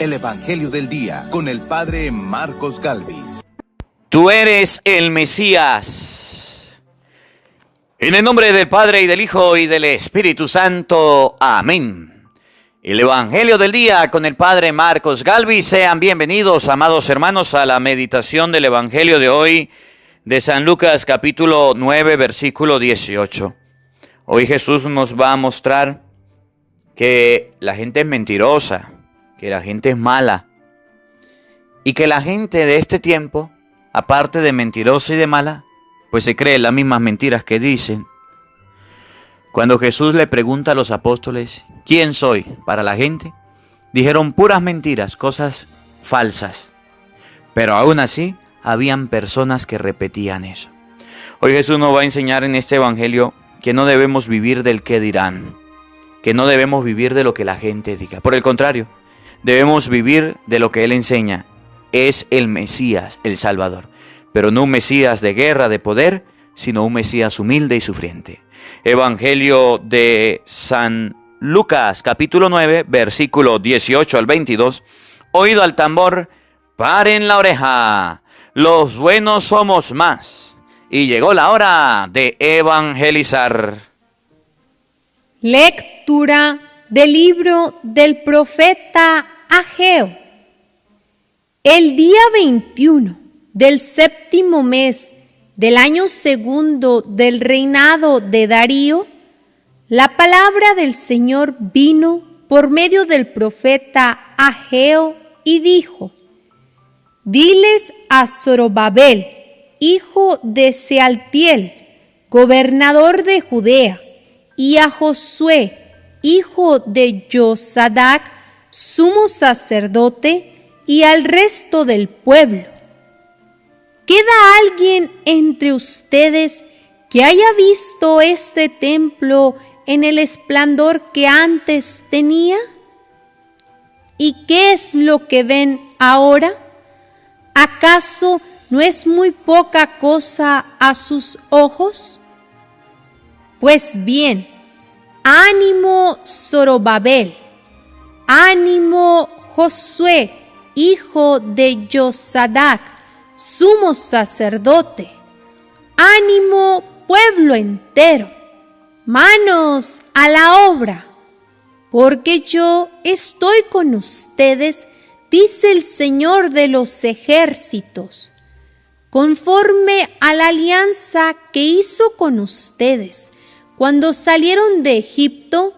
el Evangelio del Día con el Padre Marcos Galvis. Tú eres el Mesías. En el nombre del Padre y del Hijo y del Espíritu Santo. Amén. El Evangelio del Día con el Padre Marcos Galvis. Sean bienvenidos, amados hermanos, a la meditación del Evangelio de hoy de San Lucas, capítulo 9, versículo 18. Hoy Jesús nos va a mostrar que la gente es mentirosa, que la gente es mala y que la gente de este tiempo, aparte de mentirosa y de mala, pues se cree las mismas mentiras que dicen. Cuando Jesús le pregunta a los apóstoles, ¿quién soy para la gente?, dijeron puras mentiras, cosas falsas. Pero aún así, habían personas que repetían eso. Hoy Jesús nos va a enseñar en este evangelio que no debemos vivir del qué dirán, que no debemos vivir de lo que la gente diga. Por el contrario, debemos vivir de lo que Él enseña. Es el Mesías, el Salvador. Pero no un Mesías de guerra, de poder, sino un Mesías humilde y sufriente. Evangelio de San Lucas, capítulo 9, versículo 18 al 22. Oído al tambor, paren la oreja. Los buenos somos más. Y llegó la hora de evangelizar. Lectura del libro del profeta Ageo. El día 21 del séptimo mes del año segundo del reinado de Darío, la palabra del Señor vino por medio del profeta Ageo y dijo: Diles a Zorobabel, hijo de Sealtiel, gobernador de Judea, y a Josué, hijo de Josadac, sumo sacerdote, y al resto del pueblo: ¿queda alguien entre ustedes que haya visto este templo en el esplendor que antes tenía? ¿Y qué es lo que ven ahora? ¿Acaso no es muy poca cosa a sus ojos? Pues bien, ánimo Zorobabel, ánimo Josué, hijo de Josadac, sumo sacerdote, ánimo pueblo entero, manos a la obra, porque yo estoy con ustedes, dice el Señor de los ejércitos, conforme a la alianza que hizo con ustedes cuando salieron de Egipto.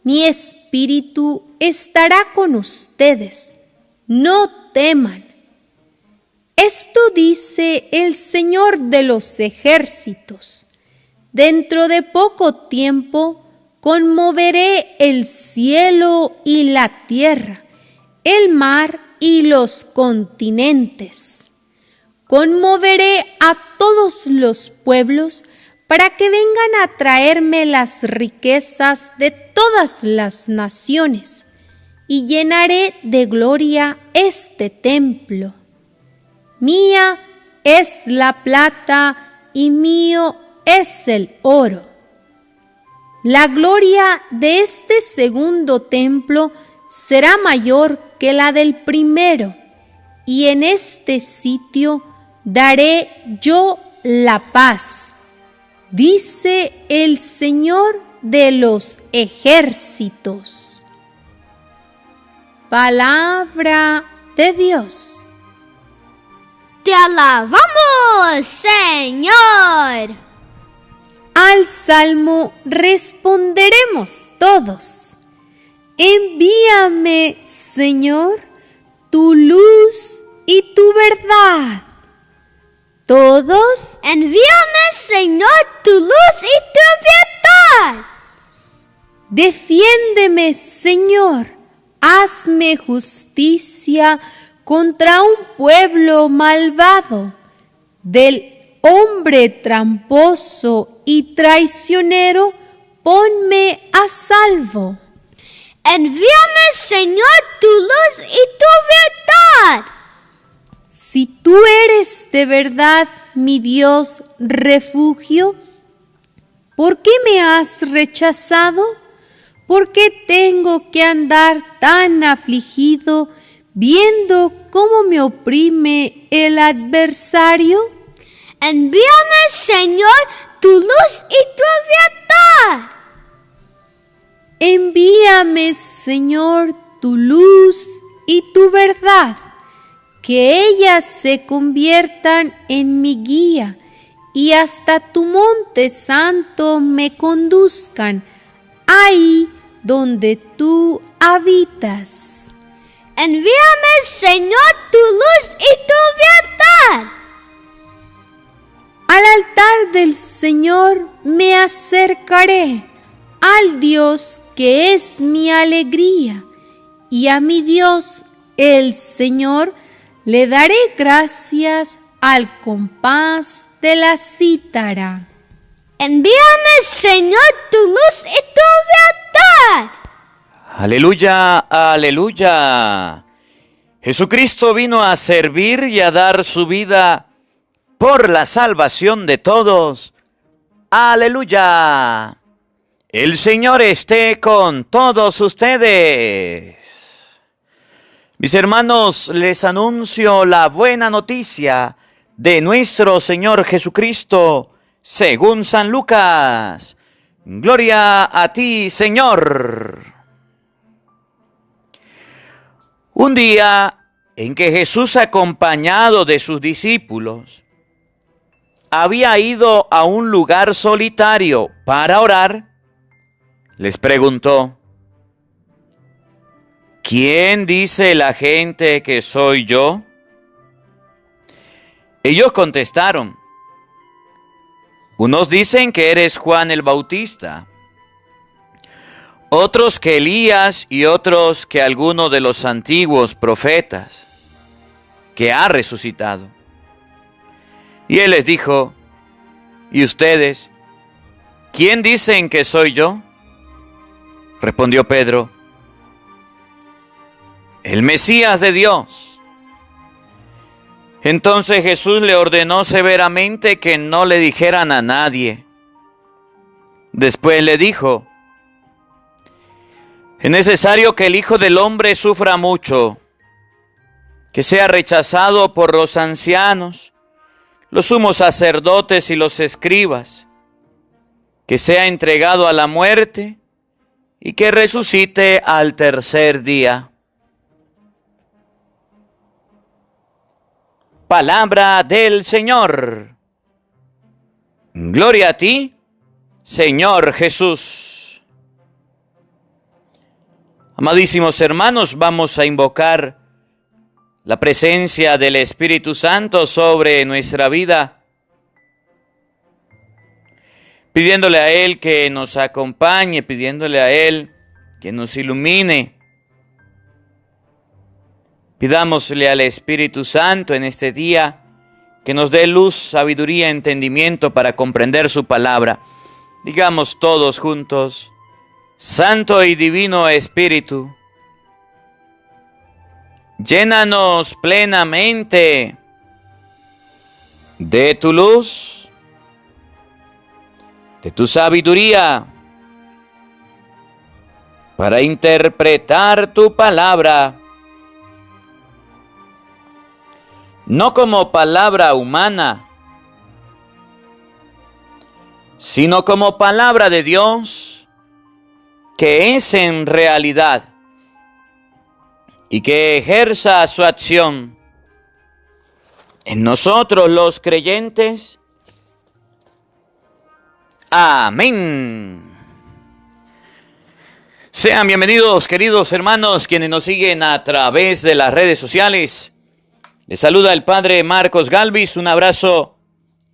Mi espíritu estará con ustedes. No teman. Esto dice el Señor de los ejércitos: dentro de poco tiempo conmoveré el cielo y la tierra, el mar y los continentes. Conmoveré a todos los pueblos para que vengan a traerme las riquezas de todas las naciones, y llenaré de gloria este templo. Mía es la plata y mío es el oro. La gloria de este segundo templo será mayor que la del primero, y en este sitio daré yo la paz, dice el Señor de los ejércitos. Palabra de Dios. Te alabamos, Señor. Al salmo responderemos todos: envíame, Señor, tu luz y tu verdad. Todos: envíame, Señor, tu luz y tu verdad. Defiéndeme, Señor, hazme justicia contra un pueblo malvado, del hombre tramposo y traicionero, ponme a salvo. Envíame, Señor, tu luz y tu verdad. Si tú eres de verdad mi Dios refugio, ¿por qué me has rechazado? ¿Por qué tengo que andar tan afligido viendo cómo me oprime el adversario? Envíame, Señor, tu luz y tu verdad. Envíame, Señor, tu luz y tu verdad, que ellas se conviertan en mi guía y hasta tu monte santo me conduzcan, ahí donde tú habitas. Envíame, Señor, tu luz y tu verdad. Al altar del Señor me acercaré, al Dios que es mi alegría, y a mi Dios, el Señor, le daré gracias al compás de la cítara. Envíame, Señor, tu luz y tu verdad. Aleluya, aleluya. Jesucristo vino a servir y a dar su vida por la salvación de todos. Aleluya. El Señor esté con todos ustedes. Mis hermanos, les anuncio la buena noticia de nuestro Señor Jesucristo, según San Lucas. Gloria a ti, Señor. Un día en que Jesús, acompañado de sus discípulos, había ido a un lugar solitario para orar, les preguntó: ¿quién dice la gente que soy yo? Ellos contestaron: unos dicen que eres Juan el Bautista, otros que Elías y otros que alguno de los antiguos profetas que ha resucitado. Y él les dijo: ¿y ustedes? ¿Quién dicen que soy yo? Respondió Pedro: el Mesías de Dios. Entonces Jesús le ordenó severamente que no le dijeran a nadie. Después le dijo: es necesario que el Hijo del Hombre sufra mucho, que sea rechazado por los ancianos, los sumos sacerdotes y los escribas, que sea entregado a la muerte y que resucite al tercer día. Palabra del Señor. Gloria a ti, Señor Jesús. Amadísimos hermanos, vamos a invocar la presencia del Espíritu Santo sobre nuestra vida, pidiéndole a Él que nos acompañe, pidiéndole a Él que nos ilumine. Pidámosle al Espíritu Santo en este día que nos dé luz, sabiduría, entendimiento para comprender su palabra. Digamos todos juntos: Santo y Divino Espíritu, llénanos plenamente de tu luz, de tu sabiduría, para interpretar tu palabra, no como palabra humana, sino como palabra de Dios, que es en realidad, y que ejerza su acción en nosotros los creyentes. Amén. Sean bienvenidos, queridos hermanos, quienes nos siguen a través de las redes sociales. Les saluda el Padre Marcos Galvis. Un abrazo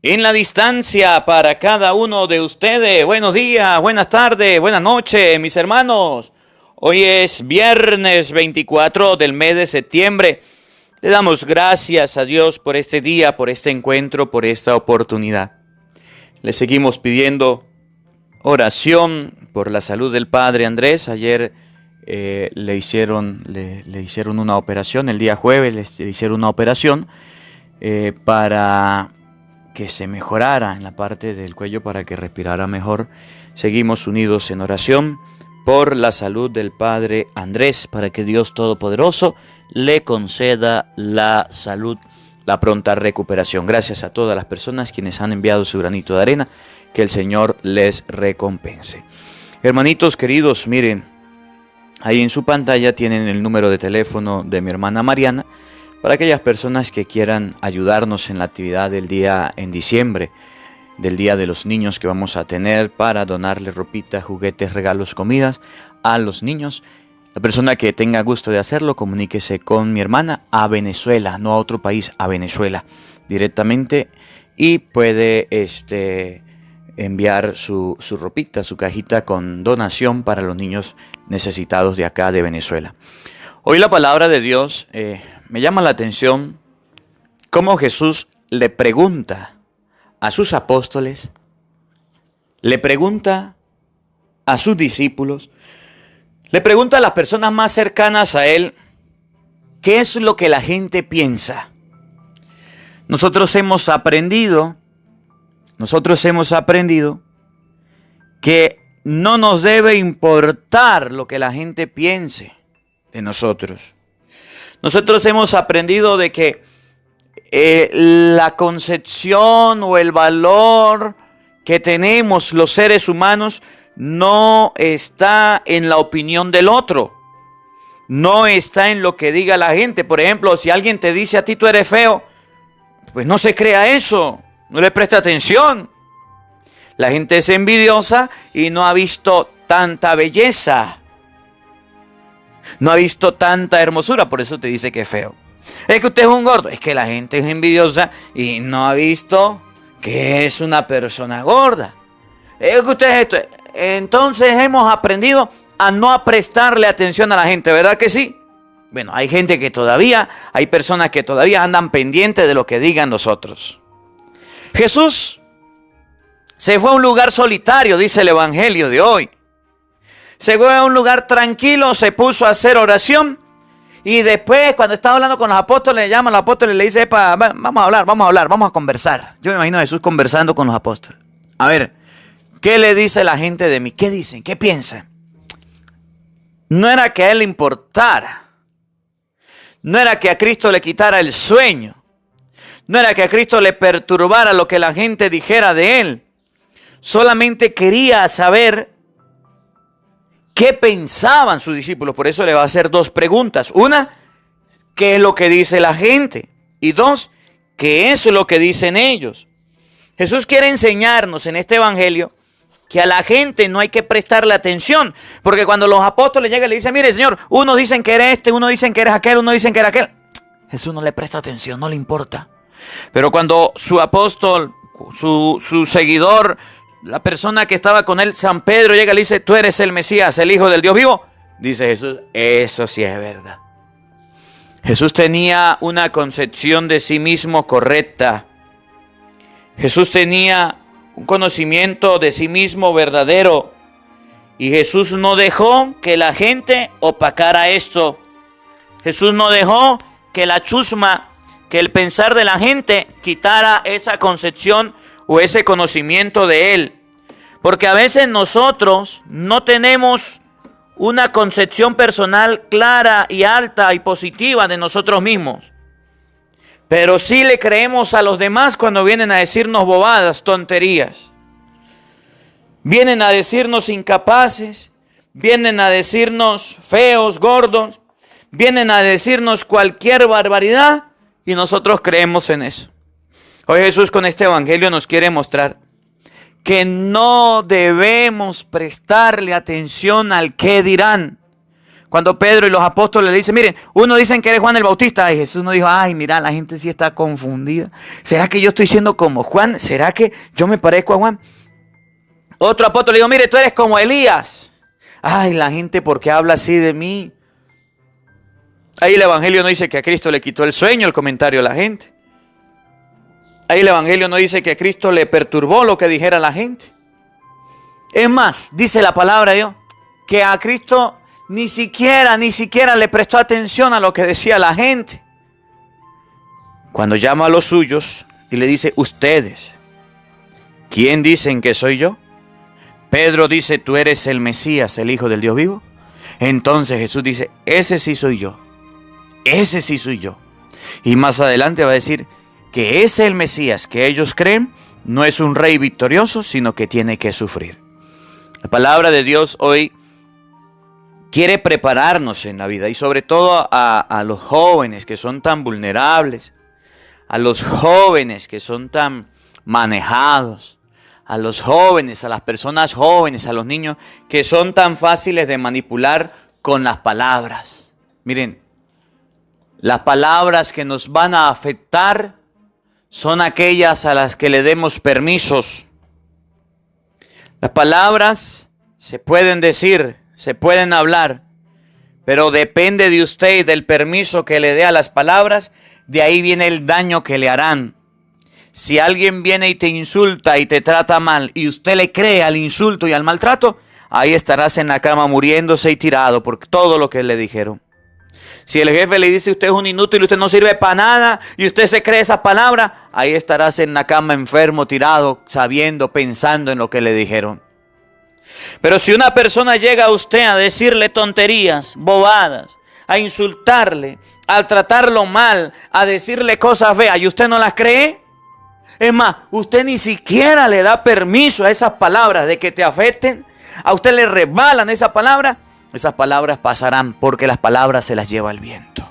en la distancia para cada uno de ustedes. Buenos días, buenas tardes, buenas noches, mis hermanos. Hoy es viernes 24 del mes de septiembre. Le damos gracias a Dios por este día, por este encuentro, por esta oportunidad. Le seguimos pidiendo oración por la salud del Padre Andrés. Ayer le hicieron una operación, el día jueves le hicieron una operación para que se mejorara en la parte del cuello, para que respirara mejor. Seguimos unidos en oración por la salud del padre Andrés, para que Dios Todopoderoso le conceda la salud, la pronta recuperación. Gracias a todas las personas quienes han enviado su granito de arena, que el Señor les recompense. Hermanitos queridos, miren, ahí en su pantalla tienen el número de teléfono de mi hermana Mariana, para aquellas personas que quieran ayudarnos en la actividad del día en diciembre, del Día de los Niños que vamos a tener, para donarle ropita, juguetes, regalos, comidas a los niños. La persona que tenga gusto de hacerlo, comuníquese con mi hermana a Venezuela, no a otro país, a Venezuela directamente, y puede enviar su ropita, su cajita con donación para los niños necesitados de acá de Venezuela. Hoy la palabra de Dios me llama la atención cómo Jesús le pregunta a sus apóstoles, le pregunta a sus discípulos, le pregunta a las personas más cercanas a él, ¿qué es lo que la gente piensa? Nosotros hemos aprendido que no nos debe importar lo que la gente piense de nosotros. Nosotros hemos aprendido de que la concepción o el valor que tenemos los seres humanos no está en la opinión del otro, no está en lo que diga la gente. Por ejemplo, si alguien te dice a ti tú eres feo, pues no se crea eso, no le preste atención. La gente es envidiosa y no ha visto tanta belleza, no ha visto tanta hermosura, por eso te dice que es feo. Es que usted es un gordo, es que la gente es envidiosa y no ha visto que es una persona gorda. Es que usted es esto. Entonces hemos aprendido a no prestarle atención a la gente, ¿verdad que sí? Bueno, hay personas que todavía andan pendientes de lo que digan los otros. Jesús se fue a un lugar solitario, dice el Evangelio de hoy. Se fue a un lugar tranquilo, se puso a hacer oración. Y después, cuando estaba hablando con los apóstoles, le llama a los apóstoles y le dice, vamos a hablar, vamos a conversar. Yo me imagino a Jesús conversando con los apóstoles. A ver, ¿qué le dice la gente de mí? ¿Qué dicen? ¿Qué piensan? No era que a él le importara. No era que a Cristo le quitara el sueño. No era que a Cristo le perturbara lo que la gente dijera de él. Solamente quería saber qué pensaban sus discípulos. Por eso le va a hacer dos preguntas. Una, ¿qué es lo que dice la gente? Y dos, ¿qué es lo que dicen ellos? Jesús quiere enseñarnos en este evangelio que a la gente no hay que prestarle atención. Porque cuando los apóstoles llegan y le dicen, mire Señor, unos dicen que eres este, unos dicen que eres aquel, unos dicen que eres aquel. Jesús no le presta atención, no le importa. Pero cuando su apóstol, su seguidor, la persona que estaba con él, San Pedro, llega y le dice, tú eres el Mesías, el Hijo del Dios vivo. Dice Jesús, eso sí es verdad. Jesús tenía una concepción de sí mismo correcta. Jesús tenía un conocimiento de sí mismo verdadero. Y Jesús no dejó que la gente opacara esto. Jesús no dejó que la chusma, que el pensar de la gente quitara esa concepción o ese conocimiento de él. Porque a veces nosotros no tenemos una concepción personal clara y alta y positiva de nosotros mismos. Pero sí le creemos a los demás cuando vienen a decirnos bobadas, tonterías. Vienen a decirnos incapaces, vienen a decirnos feos, gordos, vienen a decirnos cualquier barbaridad y nosotros creemos en eso. Hoy Jesús con este evangelio nos quiere mostrar que no debemos prestarle atención al qué dirán. Cuando Pedro y los apóstoles le dicen, miren, uno dicen que eres Juan el Bautista, y Jesús no dijo, ay, mira, la gente sí está confundida. ¿Será que yo estoy siendo como Juan? ¿Será que yo me parezco a Juan? Otro apóstol le dijo, mire, tú eres como Elías. Ay, la gente, ¿por qué habla así de mí? Ahí el evangelio no dice que a Cristo le quitó el sueño, el comentario a la gente. Ahí el evangelio no dice que a Cristo le perturbó lo que dijera la gente. Es más, dice la palabra de Dios, que a Cristo ni siquiera le prestó atención a lo que decía la gente. Cuando llama a los suyos y le dice, ustedes, ¿quién dicen que soy yo? Pedro dice, tú eres el Mesías, el Hijo del Dios vivo. Entonces Jesús dice, ese sí soy yo. Ese sí soy yo. Y más adelante va a decir que ese el Mesías que ellos creen no es un rey victorioso, sino que tiene que sufrir. La palabra de Dios hoy quiere prepararnos en la vida y sobre todo a los jóvenes que son tan vulnerables, a los jóvenes que son tan manejados, a los jóvenes, a las personas jóvenes, a los niños que son tan fáciles de manipular con las palabras. Miren, las palabras que nos van a afectar son aquellas a las que le demos permisos. Las palabras se pueden decir, se pueden hablar, pero depende de usted y del permiso que le dé a las palabras, de ahí viene el daño que le harán. Si alguien viene y te insulta y te trata mal y usted le cree al insulto y al maltrato, ahí estarás en la cama muriéndose y tirado por todo lo que le dijeron. Si el jefe le dice usted es un inútil, usted no sirve para nada y usted se cree esa palabra, ahí estarás en la cama enfermo, tirado, sabiendo, pensando en lo que le dijeron. Pero si una persona llega a usted a decirle tonterías, bobadas, a insultarle, a tratarlo mal, a decirle cosas feas y usted no las cree, es más, usted ni siquiera le da permiso a esas palabras de que te afecten, a usted le rebalan esas palabras pasarán porque las palabras se las lleva el viento.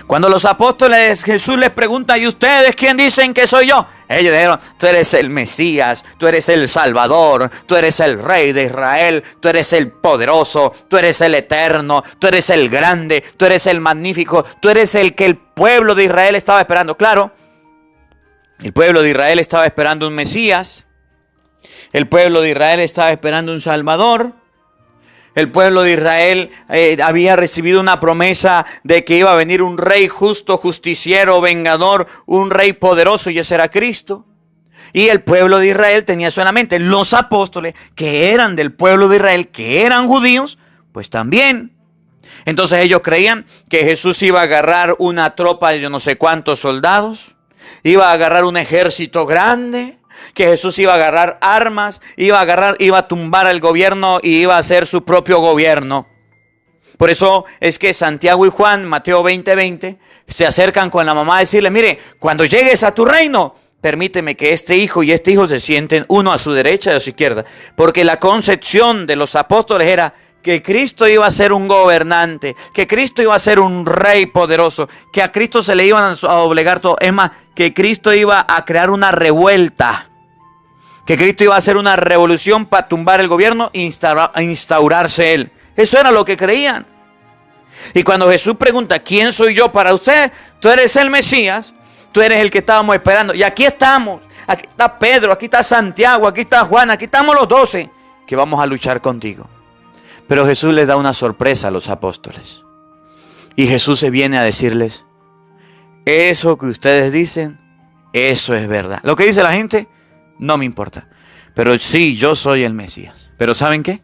Cuando los apóstoles, Jesús les pregunta, ¿y ustedes quién dicen que soy yo? Ellos dijeron, tú eres el Mesías, tú eres el Salvador, tú eres el Rey de Israel, tú eres el poderoso, tú eres el eterno, tú eres el grande, tú eres el magnífico, tú eres el que el pueblo de Israel estaba esperando. Claro, el pueblo de Israel estaba esperando un Mesías, el pueblo de Israel estaba esperando un Salvador. El pueblo de Israel había recibido una promesa de que iba a venir un rey justo, justiciero, vengador, un rey poderoso, y ese era Cristo. Y el pueblo de Israel tenía solamente los apóstoles que eran del pueblo de Israel, que eran judíos, pues también. Entonces ellos creían que Jesús iba a agarrar una tropa de yo no sé cuántos soldados, iba a agarrar un ejército grande, que Jesús iba a agarrar armas, iba a tumbar al gobierno y iba a hacer su propio gobierno. Por eso es que Santiago y Juan, Mateo 20:20, se acercan con la mamá a decirle, mire, cuando llegues a tu reino, permíteme que este hijo y este hijo se sienten uno a su derecha y a su izquierda. Porque la concepción de los apóstoles era que Cristo iba a ser un gobernante, que Cristo iba a ser un rey poderoso, que a Cristo se le iban a doblegar todo. Es más, que Cristo iba a crear una revuelta, que Cristo iba a hacer una revolución para tumbar el gobierno e instaurarse él. Eso era lo que creían. Y cuando Jesús pregunta, ¿quién soy yo para usted? Tú eres el Mesías, tú eres el que estábamos esperando. Y aquí estamos, aquí está Pedro, aquí está Santiago, aquí está Juan, aquí estamos los 12 que vamos a luchar contigo. Pero Jesús les da una sorpresa a los apóstoles. Y Jesús se viene a decirles, eso que ustedes dicen, eso es verdad. Lo que dice la gente, no me importa. Pero sí, yo soy el Mesías. Pero ¿saben qué?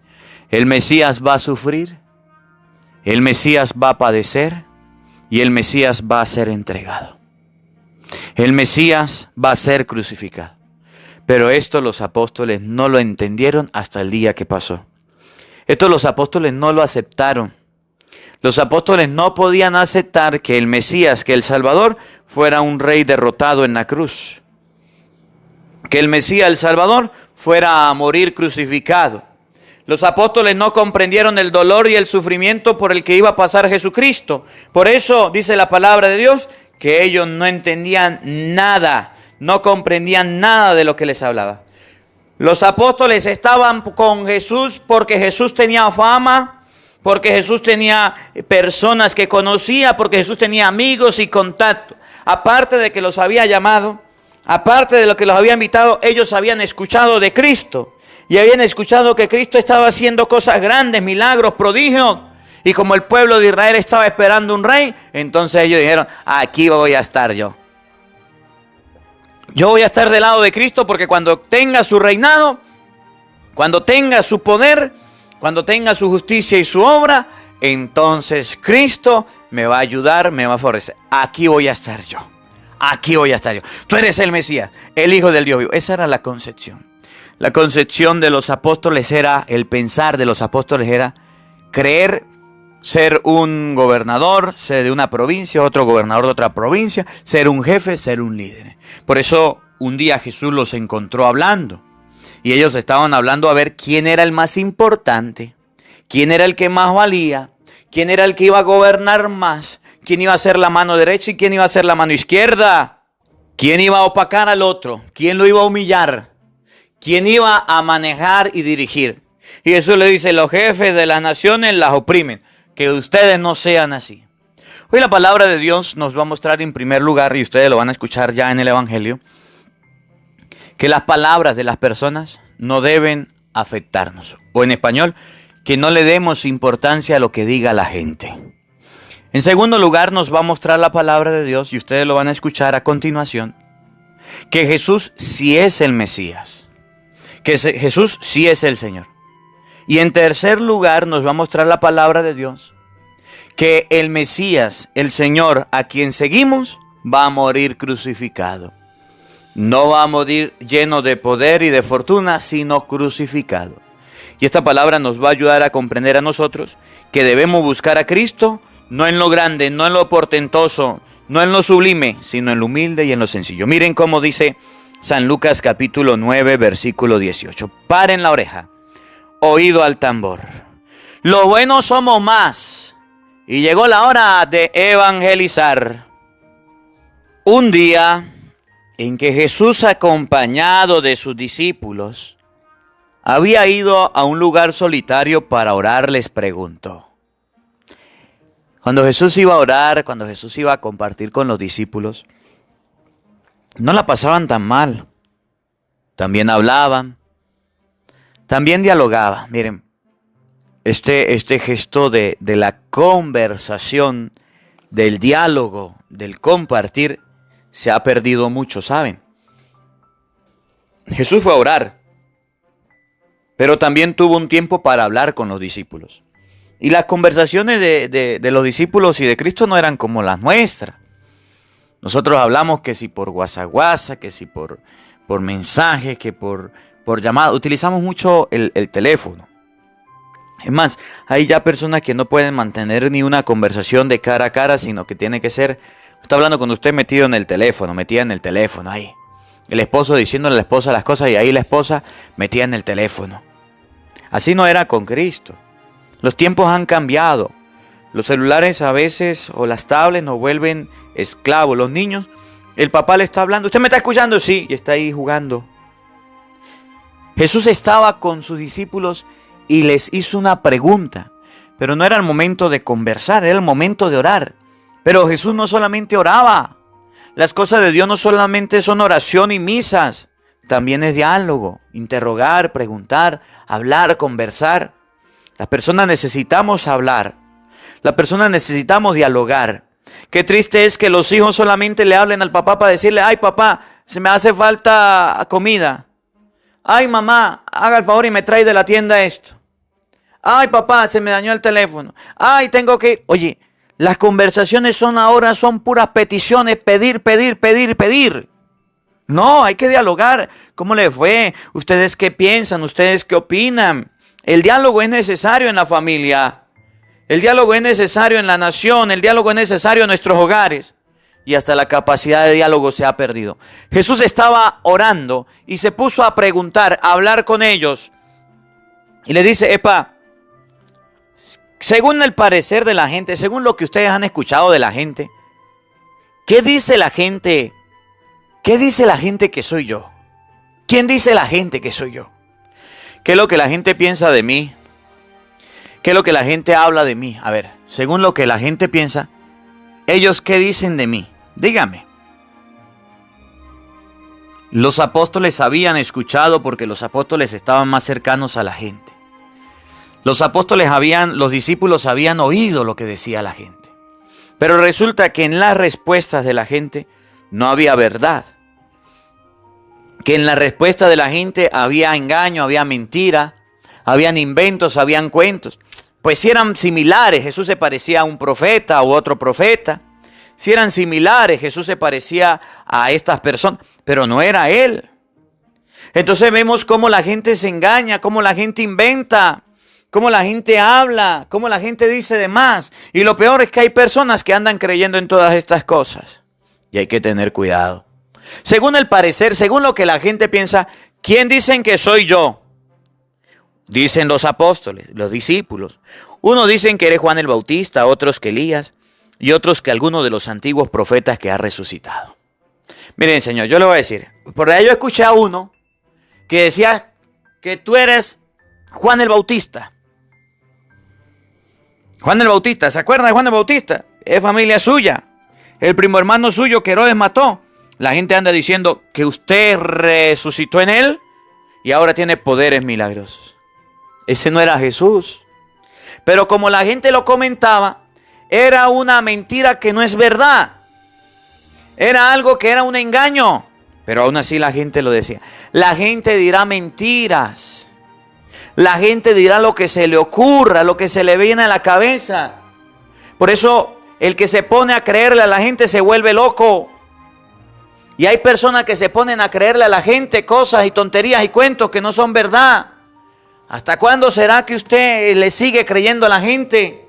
El Mesías va a sufrir, el Mesías va a padecer y el Mesías va a ser entregado. El Mesías va a ser crucificado. Pero esto los apóstoles no lo entendieron hasta el día que pasó. Esto los apóstoles no lo aceptaron. Los apóstoles no podían aceptar que el Mesías, que el Salvador, fuera un rey derrotado en la cruz. Que el Mesías, el Salvador, fuera a morir crucificado. Los apóstoles no comprendieron el dolor y el sufrimiento por el que iba a pasar Jesucristo. Por eso dice la palabra de Dios que ellos no entendían nada, no comprendían nada de lo que les hablaba. Los apóstoles estaban con Jesús porque Jesús tenía fama, porque Jesús tenía personas que conocía, porque Jesús tenía amigos y contacto. Aparte de que los había llamado, aparte de lo que los había invitado, ellos habían escuchado de Cristo. Y habían escuchado que Cristo estaba haciendo cosas grandes, milagros, prodigios. Y como el pueblo de Israel estaba esperando un rey, entonces ellos dijeron, aquí voy a estar yo. Yo voy a estar del lado de Cristo porque cuando tenga su reinado, cuando tenga su poder, cuando tenga su justicia y su obra, entonces Cristo me va a ayudar, me va a favorecer. Aquí voy a estar yo. Aquí voy a estar yo. Tú eres el Mesías, el Hijo del Dios vivo. Esa era la concepción. La concepción de los apóstoles era, el pensar de los apóstoles era creer ser un gobernador, ser de una provincia, otro gobernador de otra provincia, ser un jefe, ser un líder. Por eso un día Jesús los encontró hablando. Y ellos estaban hablando a ver quién era el más importante, quién era el que más valía, quién era el que iba a gobernar más, quién iba a ser la mano derecha y quién iba a ser la mano izquierda, quién iba a opacar al otro, quién lo iba a humillar, quién iba a manejar y dirigir. Y Jesús le dice, los jefes de las naciones las oprimen, que ustedes no sean así. Hoy la palabra de Dios nos va a mostrar en primer lugar, y ustedes lo van a escuchar ya en el Evangelio, que las palabras de las personas no deben afectarnos. O en español, que no le demos importancia a lo que diga la gente. En segundo lugar, nos va a mostrar la palabra de Dios, y ustedes lo van a escuchar a continuación, que Jesús sí es el Mesías, que Jesús sí es el Señor. Y en tercer lugar, nos va a mostrar la palabra de Dios, que el Mesías, el Señor a quien seguimos, va a morir crucificado. No va a morir lleno de poder y de fortuna, sino crucificado. Y esta palabra nos va a ayudar a comprender a nosotros que debemos buscar a Cristo, no en lo grande, no en lo portentoso, no en lo sublime, sino en lo humilde y en lo sencillo. Miren cómo dice San Lucas capítulo 9, versículo 18. Paren la oreja, oído al tambor. Los buenos somos más, y llegó la hora de evangelizar. Un día en que Jesús, acompañado de sus discípulos, había ido a un lugar solitario para orar, les preguntó. Cuando Jesús iba a orar, cuando Jesús iba a compartir con los discípulos, no la pasaban tan mal. También hablaban, también dialogaban. Miren, este gesto de la conversación, del diálogo, del compartir, se ha perdido mucho, ¿saben? Jesús fue a orar, pero también tuvo un tiempo para hablar con los discípulos. Y las conversaciones de los discípulos y de Cristo no eran como las nuestras. Nosotros hablamos que si por WhatsApp, que si por mensajes, que por llamada. Utilizamos mucho el teléfono. Es más, hay ya personas que no pueden mantener ni una conversación de cara a cara, sino que tiene que ser, está hablando con usted metido en el teléfono, metida en el teléfono ahí. El esposo diciéndole a la esposa las cosas y ahí la esposa metida en el teléfono. Así no era con Cristo. Los tiempos han cambiado. Los celulares a veces o las tablets nos vuelven esclavos. Los niños, el papá le está hablando. ¿Usted me está escuchando? Sí, y está ahí jugando. Jesús estaba con sus discípulos y les hizo una pregunta. Pero no era el momento de conversar, era el momento de orar. Pero Jesús no solamente oraba. Las cosas de Dios no solamente son oración y misas. También es diálogo, interrogar, preguntar, hablar, conversar. Las personas necesitamos hablar. Las personas necesitamos dialogar. Qué triste es que los hijos solamente le hablen al papá para decirle, ay papá, se me hace falta comida. Ay mamá, haga el favor y me trae de la tienda esto. Ay papá, se me dañó el teléfono. Ay, tengo que ir. Oye, las conversaciones ahora son puras peticiones, pedir. No, hay que dialogar. ¿Cómo le fue? ¿Ustedes qué piensan? ¿Ustedes qué opinan? El diálogo es necesario en la familia. El diálogo es necesario en la nación. El diálogo es necesario en nuestros hogares. Y hasta la capacidad de diálogo se ha perdido. Jesús estaba orando y se puso a preguntar, a hablar con ellos. Y le dice, según el parecer de la gente, según lo que ustedes han escuchado de la gente, ¿qué dice la gente? ¿Qué dice la gente que soy yo? ¿Quién dice la gente que soy yo? ¿Qué es lo que la gente piensa de mí? ¿Qué es lo que la gente habla de mí? A ver, según lo que la gente piensa, ¿ellos qué dicen de mí? Dígame. Los apóstoles habían escuchado porque los apóstoles estaban más cercanos a la gente. Los discípulos habían oído lo que decía la gente. Pero resulta que en las respuestas de la gente no había verdad. Que en la respuesta de la gente había engaño, había mentira, habían inventos, habían cuentos. Pues si eran similares, Jesús se parecía a un profeta u otro profeta. Si eran similares, Jesús se parecía a estas personas, pero no era Él. Entonces vemos cómo la gente se engaña, cómo la gente inventa, cómo la gente habla, cómo la gente dice de más. Y lo peor es que hay personas que andan creyendo en todas estas cosas. Y hay que tener cuidado. Según el parecer, según lo que la gente piensa, ¿quién dicen que soy yo? Dicen los apóstoles, los discípulos. Unos dicen que eres Juan el Bautista, otros que Elías y otros que alguno de los antiguos profetas que ha resucitado. Miren, Señor, yo le voy a decir, por ahí yo escuché a uno que decía que tú eres Juan el Bautista. Juan el Bautista, ¿se acuerdan de Juan el Bautista? Es familia suya. El primo hermano suyo que Herodes mató. La gente anda diciendo que usted resucitó en él y ahora tiene poderes milagrosos. Ese no era Jesús. Pero como la gente lo comentaba, era una mentira que no es verdad. Era algo que era un engaño. Pero aún así la gente lo decía. La gente dirá mentiras. La gente dirá lo que se le ocurra, lo que se le viene a la cabeza. Por eso el que se pone a creerle a la gente se vuelve loco. Y hay personas que se ponen a creerle a la gente cosas y tonterías y cuentos que no son verdad. ¿Hasta cuándo será que usted le sigue creyendo a la gente?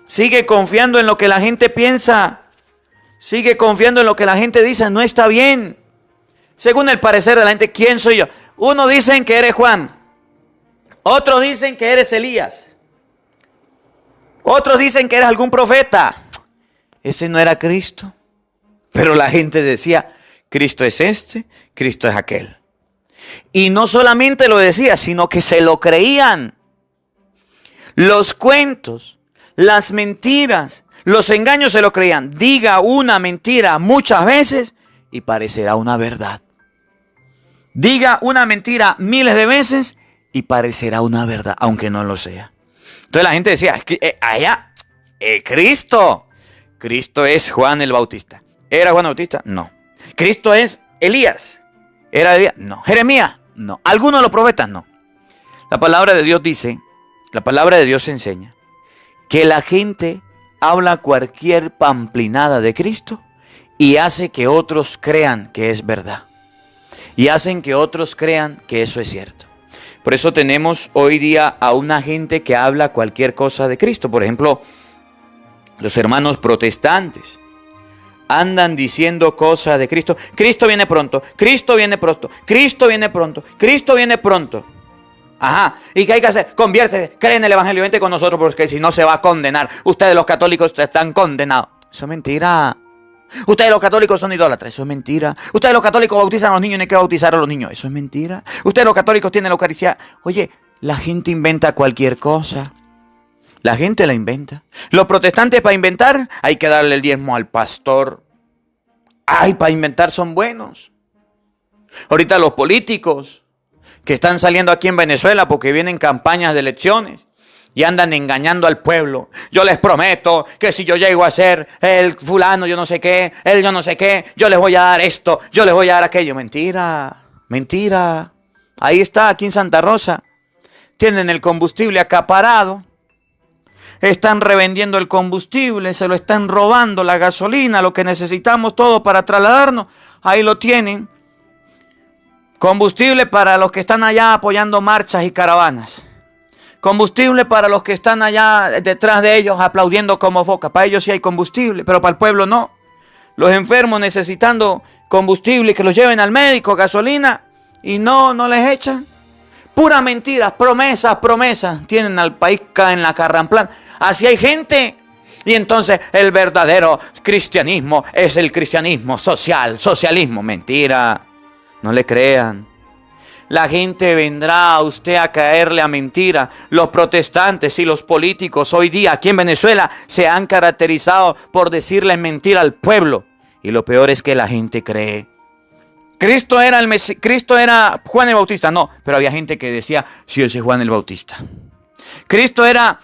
Sigue confiando en lo que la gente piensa. Sigue confiando en lo que la gente dice. No está bien. Según el parecer de la gente, ¿quién soy yo? Uno dicen que eres Juan. Otros dicen que eres Elías. Otros dicen que eres algún profeta. Ese no era Cristo. Pero la gente decía, Cristo es este, Cristo es aquel. Y no solamente lo decía, sino que se lo creían. Los cuentos, las mentiras, los engaños se lo creían. Diga una mentira muchas veces y parecerá una verdad. Diga una mentira miles de veces y parecerá una verdad, aunque no lo sea. Entonces la gente decía, Cristo. Cristo es Juan el Bautista. ¿Era Juan el Bautista? No. Cristo es Elías. ¿Era Elías? No. ¿Jeremías? No. ¿Alguno de los profetas? No. La palabra de Dios dice, la palabra de Dios enseña que la gente habla cualquier pamplinada de Cristo y hace que otros crean que es verdad. Y hacen que otros crean que eso es cierto. Por eso tenemos hoy día a una gente que habla cualquier cosa de Cristo. Por ejemplo, los hermanos protestantes andan diciendo cosas de Cristo. Cristo viene pronto, Cristo viene pronto, Cristo viene pronto, Cristo viene pronto. Ajá, ¿y qué hay que hacer? Conviértete, cree en el Evangelio, vente con nosotros porque si no se va a condenar. Ustedes los católicos están condenados. Eso es mentira. Ustedes los católicos son idólatras. Eso es mentira. Ustedes los católicos bautizan a los niños y no hay que bautizar a los niños. Eso es mentira. Ustedes los católicos tienen la Eucaristía. Oye, la gente inventa cualquier cosa. La gente la inventa. Los protestantes para inventar hay que darle el diezmo al pastor. Ay, para inventar son buenos. Ahorita los políticos que están saliendo aquí en Venezuela porque vienen campañas de elecciones y andan engañando al pueblo. Yo les prometo que si yo llego a ser el fulano, yo no sé qué, él yo no sé qué, yo les voy a dar esto, yo les voy a dar aquello. Mentira, mentira. Ahí está, aquí en Santa Rosa. Tienen el combustible acaparado. Están revendiendo el combustible, se lo están robando, la gasolina, lo que necesitamos todo para trasladarnos. Ahí lo tienen. Combustible para los que están allá apoyando marchas y caravanas. Combustible para los que están allá detrás de ellos aplaudiendo como foca. Para ellos sí hay combustible, pero para el pueblo no. Los enfermos necesitando combustible que los lleven al médico, gasolina, y no les echan. Pura mentira, promesas, promesas. Tienen al país en la carramplán. Así hay gente. Y entonces el verdadero cristianismo es el cristianismo social, socialismo. Mentira. No le crean. La gente vendrá a usted a caerle a mentira. Los protestantes y los políticos hoy día aquí en Venezuela se han caracterizado por decirle mentira al pueblo. Y lo peor es que la gente cree. Cristo era Juan el Bautista. No, pero había gente que decía, sí, ese es Juan el Bautista. Cristo era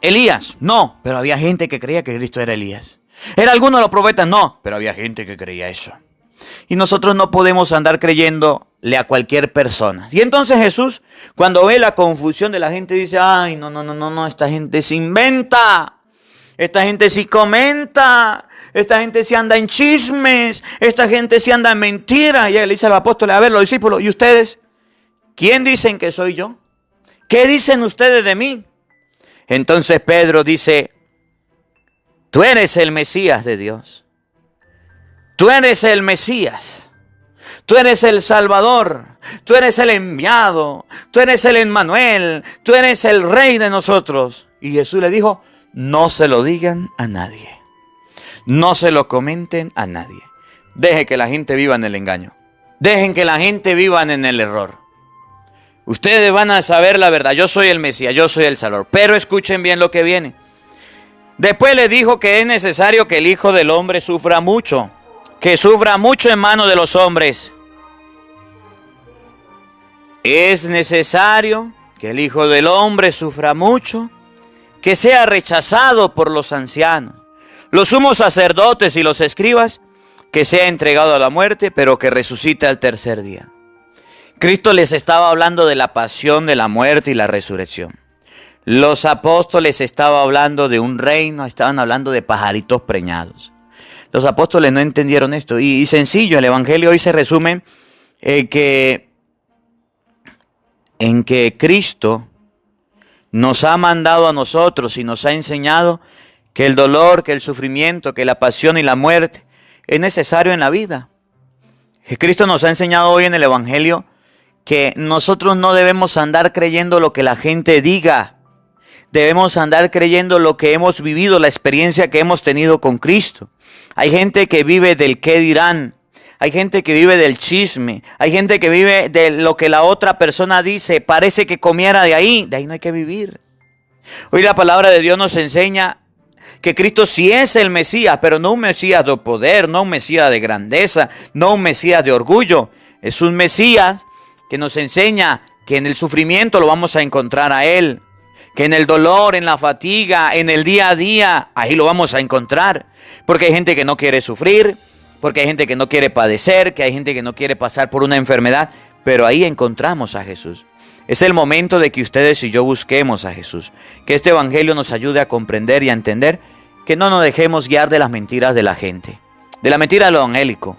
Elías. No, pero había gente que creía que Cristo era Elías. ¿Era alguno de los profetas? No, pero había gente que creía eso. Y nosotros no podemos andar creyéndole a cualquier persona. Y entonces Jesús, cuando ve la confusión de la gente, dice, ay, no, esta gente se inventa. Esta gente sí comenta. esta gente se anda en chismes, esta gente se anda en mentiras. Y él dice al apóstol, a ver, los discípulos, ¿y ustedes? ¿Quién dicen que soy yo? ¿Qué dicen ustedes de mí? Entonces Pedro dice, tú eres el Mesías de Dios. Tú eres el Mesías. Tú eres el Salvador. Tú eres el enviado. Tú eres el Emmanuel. Tú eres el Rey de nosotros. Y Jesús le dijo, no se lo digan a nadie. No se lo comenten a nadie. Deje que la gente viva en el engaño. Dejen que la gente viva en el error. Ustedes van a saber la verdad. Yo soy el Mesías, yo soy el Salvador. Pero escuchen bien lo que viene. Después le dijo que es necesario que el Hijo del Hombre sufra mucho. Que sufra mucho en manos de los hombres. Es necesario que el Hijo del Hombre sufra mucho. Que sea rechazado por los ancianos, los sumos sacerdotes y los escribas. Que sea entregado a la muerte, pero que resucite al tercer día. Cristo les estaba hablando de la pasión, de la muerte y la resurrección. Los apóstoles estaban hablando de un reino, estaban hablando de pajaritos preñados. Los apóstoles no entendieron esto. Y sencillo, el evangelio hoy se resume en que Cristo nos ha mandado a nosotros y nos ha enseñado que el dolor, que el sufrimiento, que la pasión y la muerte es necesario en la vida. Cristo nos ha enseñado hoy en el evangelio que nosotros no debemos andar creyendo lo que la gente diga. Debemos andar creyendo lo que hemos vivido, la experiencia que hemos tenido con Cristo. Hay gente que vive del qué dirán. Hay gente que vive del chisme. Hay gente que vive de lo que la otra persona dice. Parece que comiera de ahí no hay que vivir. Hoy la palabra de Dios nos enseña que Cristo sí es el Mesías, pero no un Mesías de poder, no un Mesías de grandeza, no un Mesías de orgullo. Es un Mesías que nos enseña que en el sufrimiento lo vamos a encontrar a Él, que en el dolor, en la fatiga, en el día a día, ahí lo vamos a encontrar. Porque hay gente que no quiere sufrir, porque hay gente que no quiere padecer, que hay gente que no quiere pasar por una enfermedad, pero ahí encontramos a Jesús. Es el momento de que ustedes y yo busquemos a Jesús, que este evangelio nos ayude a comprender y a entender que no nos dejemos guiar de las mentiras de la gente, de la mentira de lo evangélico,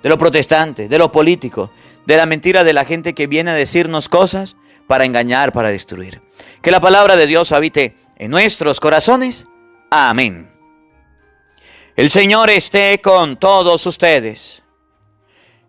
de los protestantes, de los políticos, de la mentira de la gente que viene a decirnos cosas para engañar, para destruir. Que la palabra de Dios habite en nuestros corazones. Amén. El Señor esté con todos ustedes.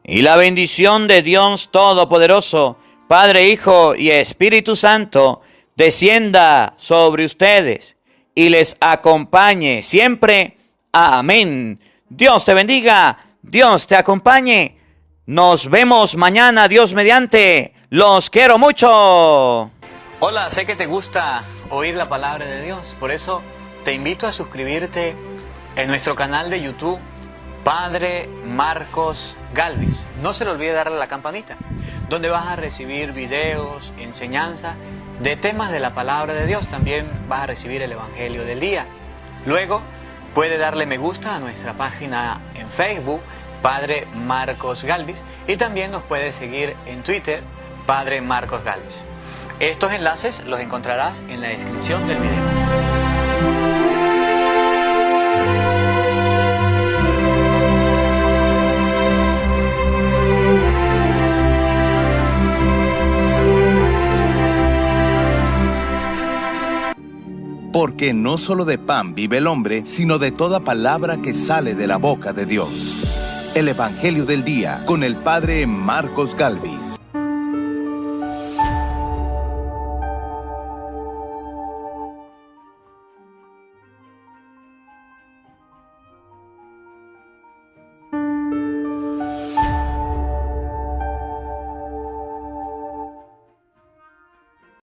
Y la bendición de Dios Todopoderoso, Padre, Hijo y Espíritu Santo, descienda sobre ustedes y les acompañe siempre. Amén. Dios te bendiga, Dios te acompañe. Nos vemos mañana, Dios mediante. Los quiero mucho. Hola, sé que te gusta oír la palabra de Dios. Por eso te invito a suscribirte en nuestro canal de YouTube, Padre Marcos Galvis. No se le olvide darle a la campanita, donde vas a recibir videos, enseñanza de temas de la palabra de Dios. También vas a recibir el Evangelio del día. Luego puede darle me gusta a nuestra página en Facebook, Padre Marcos Galvis, y también nos puede seguir en Twitter, Padre Marcos Galvis. Estos enlaces los encontrarás en la descripción del video. Porque no solo de pan vive el hombre, sino de toda palabra que sale de la boca de Dios. El Evangelio del Día con el Padre Marcos Galvis.